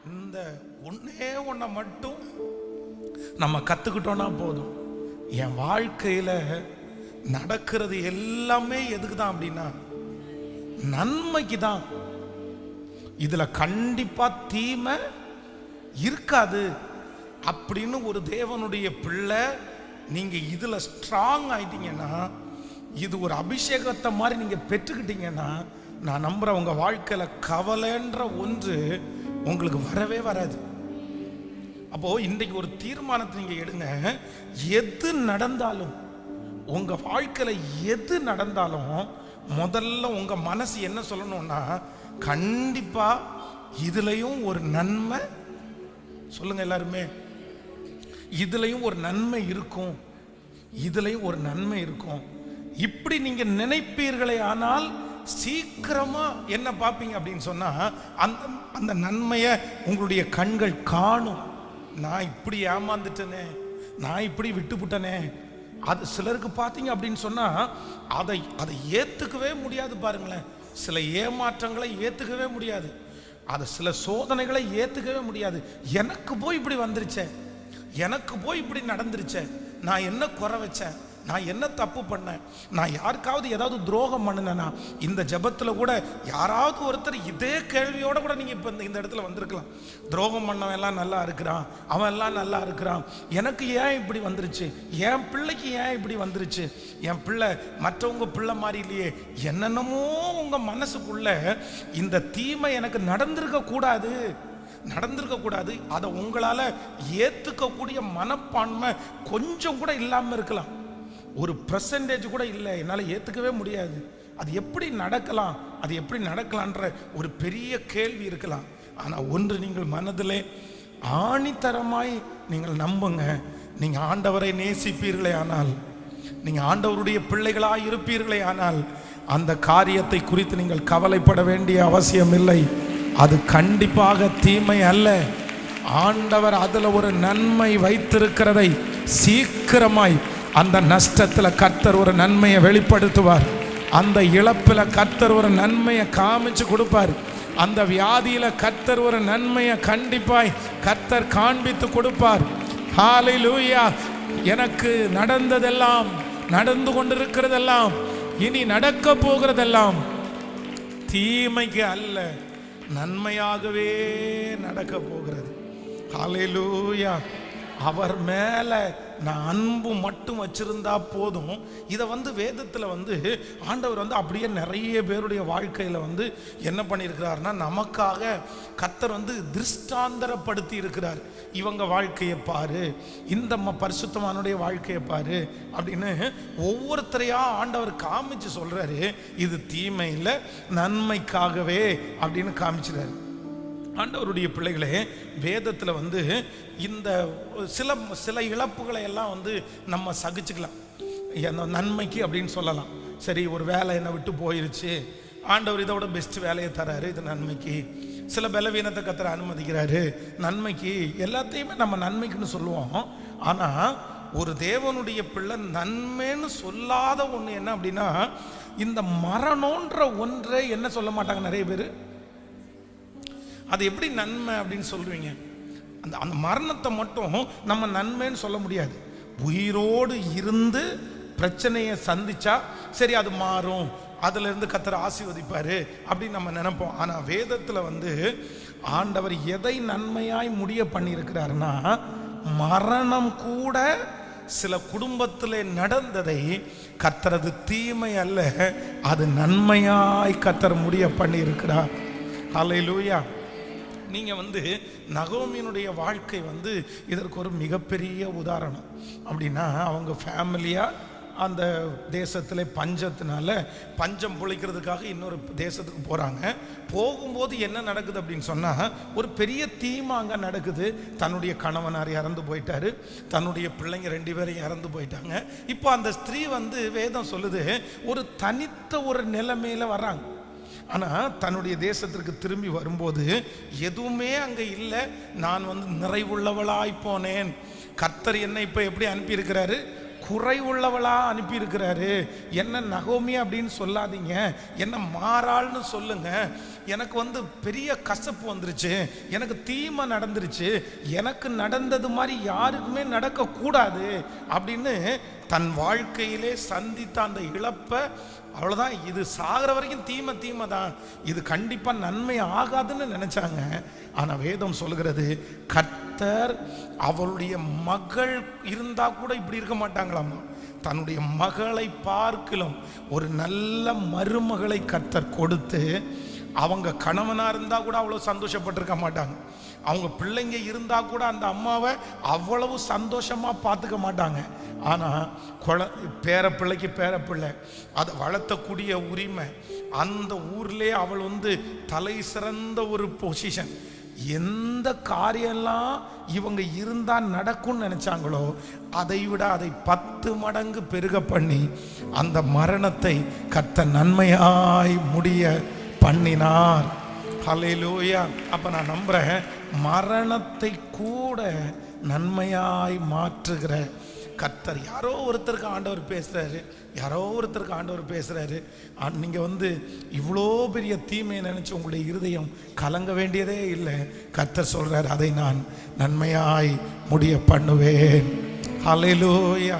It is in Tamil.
இந்த ஒன்னே ஒன்றை மட்டும் நம்ம கற்றுக்கிட்டோன்னா போதும். என் வாழ்க்கையில் நடக்கிறது எல்லாமே எதுக்கு தான் அப்படின்னா நன்மைக்கு தான். இதில் கண்டிப்பாக தீமை இருக்காது அப்படின்னு ஒரு தேவனுடைய பிள்ளை நீங்கள் இதில் ஸ்ட்ராங் ஆயிட்டீங்கன்னா, இது ஒரு அபிஷேகத்தை மாதிரி நீங்கள் பெற்றுக்கிட்டீங்கன்னா, நான் நம்புகிறேன் உங்கள் வாழ்க்கையில் கவலைன்ற ஒன்று உங்களுக்கு வரவே வராது. அப்போது இன்றைக்கு ஒரு தீர்மானத்தை நீங்கள் எடுங்க. எது நடந்தாலும், உங்கள் வாழ்க்கையில் எது நடந்தாலும் முதல்ல உங்கள் மனசு என்ன சொல்லணும்னா, கண்டிப்பாக இதுலேயும் ஒரு நன்மை சொல்லுங்க எல்லாருமே, இதுலேயும் ஒரு நன்மை இருக்கும், இதுலேயும் ஒரு நன்மை இருக்கும். இப்படி நீங்க நினைப்பீர்களே ஆனால் சீக்கிரமா என்ன பார்ப்பீங்க அப்படின்னு சொன்னா, அந்த நன்மையை உங்களுடைய கண்கள் காணும். நான் இப்படி ஏமாந்துட்டேனே, நான் இப்படி விட்டுப்புட்டனே. அது சிலருக்கு பார்த்தீங்க அப்படின்னு சொன்னா அதை ஏத்துக்கவே முடியாது. பாருங்களேன், சில ஏமாற்றங்களை ஏத்துக்கவே முடியாது, அது சில சோதனைகளை ஏத்துக்கவே முடியாது. எனக்கு போய் இப்படி வந்துருச்சே, எனக்கு போய் இப்படி நடந்துருச்சே, நான் என்ன குறை வச்சேன், நான் என்ன தப்பு பண்ணேன், நான் யாருக்காவது ஏதாவது துரோகம் பண்ணினேனா. இந்த ஜெபத்தில் கூட யாராவது ஒருத்தர் இதே கேள்வியோட கூட நீங்கள் இப்போ இந்த இடத்துல வந்திருக்கலாம். துரோகம் பண்ணவன் எல்லாம் நல்லா இருக்கிறான், அவன் எல்லாம் நல்லா இருக்கிறான், எனக்கு ஏன் இப்படி வந்துருச்சு, என் பிள்ளைக்கு ஏன் இப்படி வந்துருச்சு, என் பிள்ளை மற்றவங்க பிள்ளை மாதிரி இல்லையே, என்னென்னமோ உங்கள் மனசுக்குள்ள இந்த தீமை எனக்கு நடந்திருக்க கூடாது. அதை உங்களால் ஏற்றுக்கக்கூடிய மனப்பான்மை கொஞ்சம் கூட இல்லாமல் இருக்கலாம். ஒரு % கூட இல்லை, என்னால் ஏற்றுக்கவே முடியாது. அது எப்படி நடக்கலான்ற ஒரு பெரிய கேள்வி இருக்கலாம். ஆனால் ஒன்று நீங்கள் மனதிலே ஆணித்தரமாய் நீங்கள் நம்புங்க. நீங்கள் ஆண்டவரை நேசிப்பீர்களே ஆனால், நீங்கள் ஆண்டவருடைய பிள்ளைகளாக இருப்பீர்களே ஆனால், அந்த காரியத்தை குறித்து நீங்கள் கவலைப்பட வேண்டிய அவசியம் இல்லை. அது கண்டிப்பாக தீமை அல்ல. ஆண்டவர் அதில் ஒரு நன்மை வைத்திருக்கிறதை சீக்கிரமாய் அந்த நஷ்டத்தில் கர்த்தர் ஒரு நன்மையை வெளிப்படுத்துவார். அந்த இழப்பில் கர்த்தர் ஒரு நன்மையை காமிச்சு கொடுப்பார். அந்த வியாதியில் கர்த்தர் ஒரு நன்மையை கண்டிப்பாய் கர்த்தர் காண்பித்து கொடுப்பார். ஹல்லேலூயா. எனக்கு நடந்ததெல்லாம், நடந்து கொண்டிருக்கிறதெல்லாம், இனி நடக்க போகிறதெல்லாம் தீமைக்கு அல்ல, நன்மையாகவே நடக்க போகிறது. ஹல்லேலூயா. அவர் மேலே நான் அன்பு மட்டும் வச்சிருந்தா போதும். இதை வேதத்தில் ஆண்டவர் அப்படியே நிறைய பேருடைய வாழ்க்கையில் என்ன பண்ணியிருக்கிறார்னா, நமக்காக கர்த்தர் திருஷ்டாந்தரப்படுத்தி இருக்கிறார். இவங்க வாழ்க்கையை பாரு, இந்த பரிசுத்தமானுடைய வாழ்க்கையை பாரு அப்படின்னு ஒவ்வொருத்தரையா ஆண்டவர் காமிச்சு சொல்றாரு. இது தீமை இல்லை, நன்மைக்காகவே அப்படின்னு காமிச்சிடாரு. ஆண்டவருடைய பிள்ளைகளே, வேதத்தில் இந்த சில இழப்புகளை எல்லாம் நம்ம சகிச்சுக்கலாம். நன்மைக்கு அப்படின்னு சொல்லலாம். சரி, ஒரு வேலை என்னை விட்டு போயிருச்சு, ஆண்டவர் இதோட பெஸ்ட் வேலையை தராரு, இது நன்மைக்கு. சில பலவீனத்தை கர்த்தர் அனுமதிக்கிறாரு, நன்மைக்கு. எல்லாத்தையுமே நம்ம நன்மைக்குன்னு சொல்லுவோம். ஆனால் ஒரு தேவனுடைய பிள்ளை நன்மைன்னு சொல்லாத ஒன்று என்ன அப்படின்னா, இந்த மரணம்ன்ற ஒன்றை என்ன சொல்ல மாட்டாங்க நிறைய பேர். அது எப்படி நன்மை அப்படின்னு சொல்லுவீங்க? அந்த மரணத்தை மட்டும் நம்ம நன்மைன்னு சொல்ல முடியாது. உயிரோடு இருந்து பிரச்சனையை சந்திச்சா சரி அது மாறும், அதுல இருந்து கர்த்தர் ஆசீர்வதிப்பாரு அப்படின்னு நம்ம நினைப்போம். ஆனா வேதத்துல ஆண்டவர் எதை நன்மையாய் முடிய பண்ணியிருக்கிறாருன்னா, மரணம் கூட சில குடும்பத்தில் நடந்ததை கர்த்தரது தீமை அல்ல, அது நன்மையாய் கர்த்தர் முடிய பண்ணியிருக்கிறார். ஹல்லேலூயா. நீங்கள் நகோமியினுடைய வாழ்க்கை இதற்கு ஒரு மிகப்பெரிய உதாரணம். அப்படின்னா அவங்க ஃபேமிலியாக அந்த தேசத்தில் பஞ்சத்தினால பஞ்சம் பொழிக்கிறதுக்காக இன்னொரு தேசத்துக்கு போகிறாங்க. போகும்போது என்ன நடக்குது அப்படின்னு சொன்னால், ஒரு பெரிய தீமை அங்கே நடக்குது. தன்னுடைய கணவனார் இறந்து போயிட்டாரு, தன்னுடைய பிள்ளைங்க 2 பேரும் இறந்து போயிட்டாங்க. இப்போ அந்த ஸ்திரீ வேதம் சொல்லுது, ஒரு தனித்த ஒரு நிலைமையில் வர்றாங்க. ஆனால் தன்னுடைய தேசத்திற்கு திரும்பி வரும்போது எதுவுமே அங்கே இல்லை. நான் நிறைவுள்ளவளாய் போனேன், கர்த்தர் என்னை இப்போ எப்படி அனுப்பியிருக்கிறாரு, குறைவுள்ளவளா அனுப்பி இருக்கிறாரு. என்ன நகோமி அப்படின்னு சொல்லாதீங்க, என்ன மாறாள்னு சொல்லுங்க. எனக்கு பெரிய கசப்பு வந்துருச்சு, எனக்கு தீமை நடந்துருச்சு, எனக்கு நடந்தது மாதிரி யாருக்குமே நடக்க கூடாது அப்படின்னு தன் வாழ்க்கையிலே சந்தித்த அந்த இழப்பை, அவ்வளோதான், இது சாகிற வரைக்கும் தீமை தான், இது கண்டிப்பாக நன்மை ஆகாதுன்னு நினைச்சாங்க. ஆனால் வேதம் சொல்லுகிறது, கர்த்தர் அவளுடைய மகள் இருந்தா கூட இப்படி இருக்க மாட்டாங்களாமா. தன்னுடைய மகளை பார்க்கலாம் ஒரு நல்ல மருமகளை கர்த்தர் கொடுத்து, அவங்க கணவனா இருந்தா கூட அவ்வளவு சந்தோஷப்பட்டிருக்க மாட்டாங்க. அவங்க பிள்ளைங்க இருந்தா கூட அந்த அம்மாவை அவ்வளவு சந்தோஷமா பார்த்துக்க மாட்டாங்க. ஆனா பேரப்பிள்ளைக்கு பேரப்பிள்ளை அதை வளர்த்தக்கூடிய உரிமை, அந்த ஊர்லயே அவள் தலை சிறந்த ஒரு பொசிஷன். எந்த காரியெல்லாம் இவங்க இருந்தா நடக்கும்னு நினைச்சாங்களோ அதை விட அதை 10 மடங்கு பெருக பண்ணி அந்த மரணத்தை கர்த்தர் நன்மையாய் முடிய பண்ணினார். ஹல்லேலூயா. அப்ப நான் நம்புறேன், மரணத்தை கூட நன்மையாய் மாற்றுகிற கர்த்தர். யாரோ ஒருத்தருக்கு ஆண்டவர் பேசுறாரு, யாரோ ஒருத்தருக்கு ஆண்டவர் பேசுறாரு. நீங்க இவ்வளோ பெரிய தீமையை நினைச்சு உங்களுடைய இருதயம் கலங்க வேண்டியதே இல்லை. கர்த்தர் சொல்றாரு, அதை நான் நன்மையாய் முடிய பண்ணுவேன். ஹல்லேலூயா.